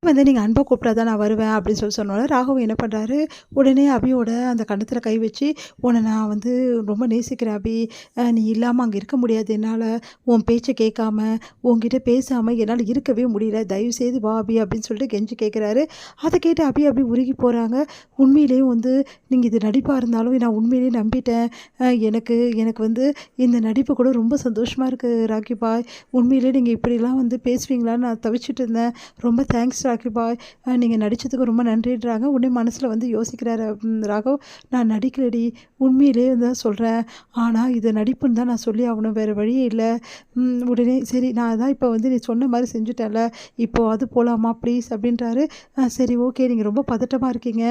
வந்து நீங்க அன்பா கூப்பிட்டா தான் நான் வருவேன் அப்படின்னு சொன்னோனே, ராகவ் என்ன பண்றாரு, உடனே அபியோட அந்த கன்னத்துல கை வச்சு, "உன்ன நான் வந்து ரொம்ப நேசிக்கிறேன் அபி. நீ இல்லாம அங்க இருக்க முடியாது என்னால. உன் பேச்ச கேட்காம, உன்கிட்ட பேசாம என்னால இருக்கவே முடியல. தயவுசெய்து வா அபி" அப்படின்னு சொல்லிட்டு கெஞ்சி கேட்குறாரு. அத கேட்டு அபி அப்படியே உருகி போறாங்க. உண்மையிலேயே வந்து நீங்க இது நடிப்பா இருந்தாலும் நான் உண்மையிலேயே நம்பிட்டேன். எனக்கு எனக்கு வந்து இந்த நடிப்பு கூட ரொம்ப சந்தோஷமா இருக்கு ராக்கி பாய். உண்மையிலேயே நீங்க இப்படிலாம் வந்து பேசுவீங்களான்னு நான் தவிச்சுட்டு இருந்தேன். ரொம்ப தேங்க்ஸ் ராக்கி பாய். நீங்க நடிச்சதுக்கு ரொம்ப நன்றின்றாங்க. உடனே மனசுல வந்து யோசிக்கிறாரு ராகவ். நான் நடிக்கலடி. உண்மையிலேயே தான் சொல்றேன். ஆனா இது நடிப்புன்னு தான் நான் சொல்லி ஆகணும். வேற வழியே இல்ல. உடனே சரி நான் அதான் இப்போ வந்து நீ சொன்ன மாரி செஞ்சுட்டேன்ல. இப்போ அது போலாமா ப்ளீஸ் அப்படின்றாரு. சரி ஓகே. நீங்க ரொம்ப பதட்டமா இருக்கீங்க.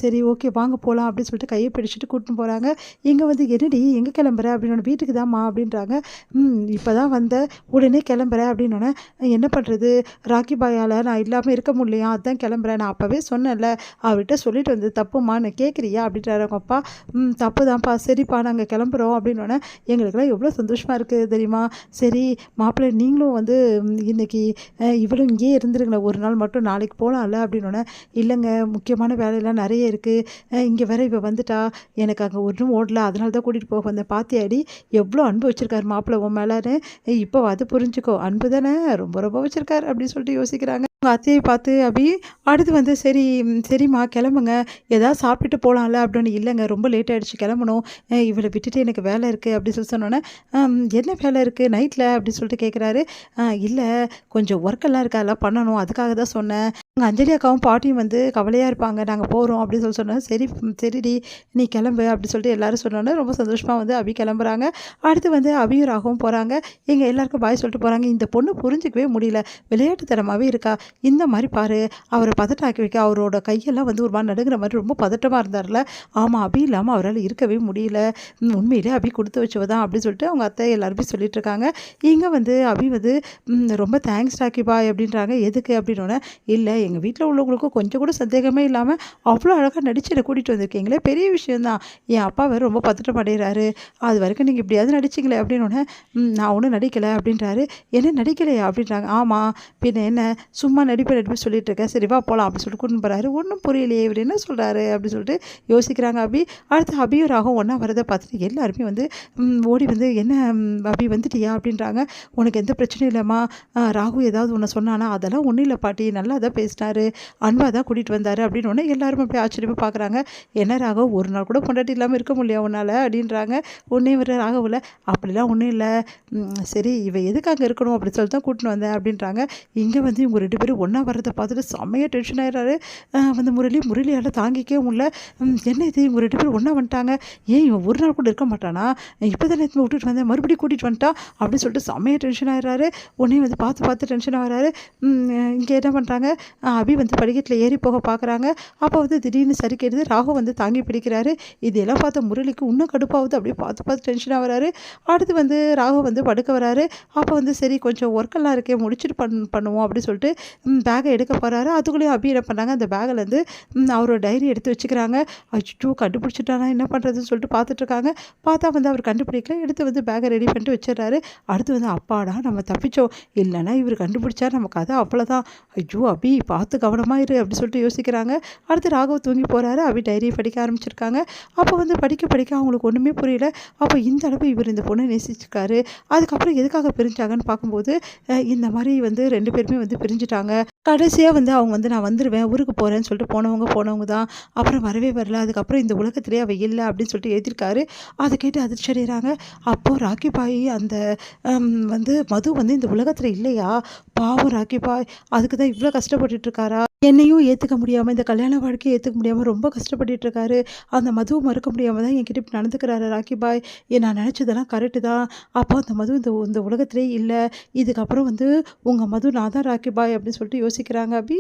சரி ஓகே வாங்க போலாம் அப்படின்னு சொல்லிட்டு கைய பிடிச்சுட்டு கூட்டின்னு போறாங்க. இங்க வந்து என்னடி எங்க கிளம்புற அப்படின்னோன வீட்டுக்கு தான்மா அப்படின்றாங்க. இப்பதான் வந்தேன். உடனே கிளம்புறேன் அப்படின்னோனே என்ன பண்றது? ராக்கி பாயால நான் இல்லாம இருக்க முடியலையா? அதான் கிளம்புறேன். நான் அப்பவே சொன்னேன்ல. அவர்கிட்ட சொல்லிட்டு வந்தது தப்புமா. நான் கேட்குறியா? அப்படின்றாரு அவங்க அப்பா. தப்பு தான்ப்பா. சரிப்பா நாங்க கிளம்புறோம் அப்படின்னோனே எங்களுக்கெல்லாம் எவ்வளோ சந்தோஷமா இருக்குது தெரியுமா? சரி மாப்பிள்ளை நீங்களும் வந்து இன்னைக்கு இவளும் இங்கேயே இருந்துருங்களேன் ஒரு நாள் மட்டும். நாளைக்கு போகலாம்ல அப்படின்னோனே, இல்லைங்க முக்கியமான வேலையெல்லாம் நிறைய இருக்குது. இங்கே வேற இவ வந்துட்டா. எனக்கு அங்கே ஒன்றும் ஓடல. அதனால தான் கூட்டிகிட்டு போக வந்தேன். பாத்தியாடி எவ்வளோ அன்பு வச்சிருக்காரு மாப்பிள்ளை உன் மேலேன்னு. இப்போ அது புரிஞ்சுக்கோ. அன்பு தானே ரொம்ப ரொம்ப வச்சிருக்காரு அப்படின்னு சொல்லிட்டு யோசிக்கிறாங்க. உங்க அத்தையை பார்த்து அபி அடுத்து வந்து சரி சரிம்மா கிளம்புங்க. ஏதாவது சாப்பிட்டுட்டு போகலாம்ல அப்படின்னு. இல்லைங்க ரொம்ப லேட் ஆகிடுச்சு கிளம்பணும். இவளை விட்டுட்டு எனக்கு வேலை இருக்குது அப்படின்னு சொல்லி சொன்னோன்னே, என்ன வேலை இருக்குது நைட்டில் அப்படின்னு சொல்லிட்டு கேட்குறாரு. இல்லை கொஞ்சம் ஒர்க்கெல்லாம் இருக்குது அதெல்லாம் பண்ணணும் அதுக்காக தான் சொன்னேன். உங்கள் அஞ்சலி அக்காவும் பாட்டியும் வந்து கவலையாக இருப்பாங்க. நாங்கள் போகிறோம் அப்படின்னு சொல்லி சொன்னேன். சரி சரிடி நீ கிளம்பு அப்படின்னு சொல்லிட்டு எல்லாரும் சொன்னோன்னே ரொம்ப சந்தோஷமாக வந்து அபி கிளம்புறாங்க. அடுத்து வந்து அபியும் ராகவும் போகிறாங்க. எங்கள் எல்லாருக்கும் பாய் சொல்லிட்டு போகிறாங்க. இந்த பொண்ணு புரிஞ்சிக்கவே முடியல. விளையாட்டுத்தனமாகவே இருக்கா. இந்த மாதிரி பாரு அவரை பதட்டாக்கி வைக்க. அவரோட கையெல்லாம் வந்து ஒரு மாதிரி நடுங்கிற மாதிரி ரொம்ப பதட்டமாக இருந்தார்ல. ஆமாம் அபி இல்லாமல் அவரால் இருக்கவே முடியல. உண்மையிலே அபி கொடுத்து வச்சவ தான் அப்படின்னு சொல்லிட்டு அவங்க அத்தை எல்லாருமே சொல்லிட்டு இருக்காங்க. இங்கே வந்து அபி வந்து ரொம்ப தேங்க்ஸ் ராக்கி பாய் அப்படின்றாங்க. எதுக்கு அப்படின்னோடனே, இல்லை எங்கள் வீட்டில் உள்ளவங்களுக்கும் கொஞ்சம் கூட சந்தேகமே இல்லாமல் அவ்வளோ அழகாக நடிச்சு என்னை கூட்டிகிட்டு வந்திருக்கீங்களே பெரிய விஷயந்தான். என் அப்பா வேறு ரொம்ப பதட்டம் அடைகிறாரு. அது வரைக்கும் நீங்கள் இப்படியாவது நடிச்சிங்களே அப்படின்னோடனே, நான் ஒன்றும் நடிக்கலை அப்படின்றாரு. என்ன நடிக்கலையா அப்படின்றாங்க. ஆமாம் பின்ன என்ன சும்மா நடிப்பு சொல்லிட்டு இருக்கேன். சரி வா போகலாம் அப்படின்னு சொல்லிட்டு கூட்டின்னு போகிறாரு. ஒன்றும் புரியலையே இவர் என்ன சொல்கிறாரு அப்படின்னு சொல்லிட்டு யோசிக்கிறாங்க அபி. அடுத்து அபியும் ராகும் ஒன்றா வரதை பார்த்துட்டு எல்லாருமே வந்து ஓடி வந்து என்ன அபி வந்துட்டியா அப்படின்றாங்க. உனக்கு எந்த பிரச்சனையும் இல்லைம்மா. ராகு ஏதாவது ஒன்று சொன்னானா அதெல்லாம் ஒன்றும் இல்லை பாட்டி நல்லா தான் பேசினாரு. அன்பாக தான் கூட்டிகிட்டு வந்தார் அப்படின்னு ஒன்று எல்லாருமே அப்படியே ஆச்சரியமாக பார்க்குறாங்க. என்ன ராகவ் ஒரு நாள் கூட பொண்டாட்டி இல்லாமல் இருக்க முடியாது உன்னால் அப்படின்றாங்க. ஒன்றே வர ராகவில் அப்படிலாம் ஒன்றும் இல்லை. சரி இவ எதுக்கு அங்கே இருக்கணும் அப்படி சொல்லிட்டு தான் கூட்டின்னு வந்தேன் அப்படின்றாங்க. இங்கே வந்து இவங்க 2 பேரும் ஒன்றா வரதை பார்த்துட்டு செம்மையாக டென்ஷன் ஆகிடுறாரு. வந்து முரளியால் தாங்கிக்கவே முடியல. என்ன இது இவங்க 2 பேரும் ஒன்றா வந்துட்டாங்க. ஏன் இவன் ஒரு நாள் கூட இருக்க மாட்டானா? இப்போ தானே விட்டுட்டு வந்தேன் மறுபடியும் கூட்டிகிட்டு வந்துட்டா அப்படின்னு சொல்லிட்டு செம்மையாக டென்ஷன் ஆகிடுறாரு. உடனே வந்து பார்த்து டென்ஷன் ஆகிறாரு. இங்கே என்ன பண்ணுறாங்க, அபி வந்து படிக்கட்டில் ஏறி போக பார்க்குறாங்க. அப்போ வந்து திடீர்னு சரிக்கிறது ராகு வந்து தாங்கி பிடிக்கிறாரு. இதெல்லாம் பார்த்த முரளிக்கு இன்னும் கடுப்பாகுது. அப்படியே பார்த்து டென்ஷன் ஆகிறாரு. அடுத்து வந்து ராகு வந்து படுக்க வராரு. அப்போ வந்து சரி கொஞ்சம் ஒர்க்கெல்லாம் இருக்கே முடிச்சுட்டு பண்ணுவோம் அப்படின்னு சொல்லிட்டு பேக்கை எடுக்க போகிறாரு. அதுக்குள்ளேயும் அபி என்ன பண்ணாங்க அந்த பேக்கிலேருந்து அவரோட டைரி எடுத்து வச்சுக்கிறாங்க. அச்சோ கண்டுபிடிச்சிட்டானா என்ன பண்ணுறதுன்னு சொல்லிட்டு பார்த்துட்ருக்காங்க. பார்த்தா வந்து அவர் கண்டுபிடிக்கல. எடுத்து வந்து பேக்கை ரெடி பண்ணிட்டு வச்சிடறாரு. அடுத்து வந்து அப்பாடா நம்ம தப்பிச்சோம். இல்லைன்னா இவர் கண்டுபிடிச்சா நம்ம கதை அவ்வளோதான். ஐயோ அபி பார்த்து கவனமாக இரு அப்படி சொல்லிட்டு யோசிக்கிறாங்க. அடுத்து ராகவ் தூங்கி போகிறாரு. அபி டைரியை படிக்க ஆரம்பிச்சிருக்காங்க. அப்போ வந்து படிக்க அவங்களுக்கு ஒன்றுமே புரியல. அப்போ இந்த அளவு இவர் இந்த பொண்ணை நேசிச்சிருக்காரு. அதுக்கப்புறம் எதுக்காக பிரிஞ்சாங்கன்னு பார்க்கும்போது இந்த மாதிரி வந்து 2 பேருமே வந்து பிரிஞ்சுட்டாங்க. கடைசியாக வந்து அவங்க வந்து நான் வந்துடுவேன் ஊருக்கு போகிறேன்னு சொல்லிட்டு போனவங்க தான். அப்புறம் வரவே வரல. அதுக்கப்புறம் இந்த உலகத்திலே அவள் இல்லை அப்படின்னு சொல்லிட்டு எழுதியிருக்காரு. அதை கேட்டு அதிர்ச்சி அடைகிறாங்க. அப்போது ராக்கி பாய் அந்த வந்து மது வந்து இந்த உலகத்தில் இல்லையா? பாவம் ராக்கி பாய் அதுக்கு தான் இவ்வளோ கஷ்டப்பட்டுட்ருக்காரா? என்னையும் ஏற்றுக்க முடியாமல் இந்த கல்யாண வாழ்க்கையை ஏற்றுக்க முடியாமல் ரொம்ப கஷ்டப்பட்டுட்ருக்காரு. அந்த மதுவை மறுக்க முடியாமல் தான் என்கிட்ட இப்படி நடந்துக்கிறாரு ராக்கி பாய். நான் நினச்சதெல்லாம் கரெக்டு தான். அப்போ அந்த மது இந்த உலகத்திலே இல்லை. இதுக்கப்புறம் வந்து உங்கள் மது நான் தான் ராக்கி பாய் அப்படின்னு சொல்லிட்டு யோசிக்கிறாங்க அபி.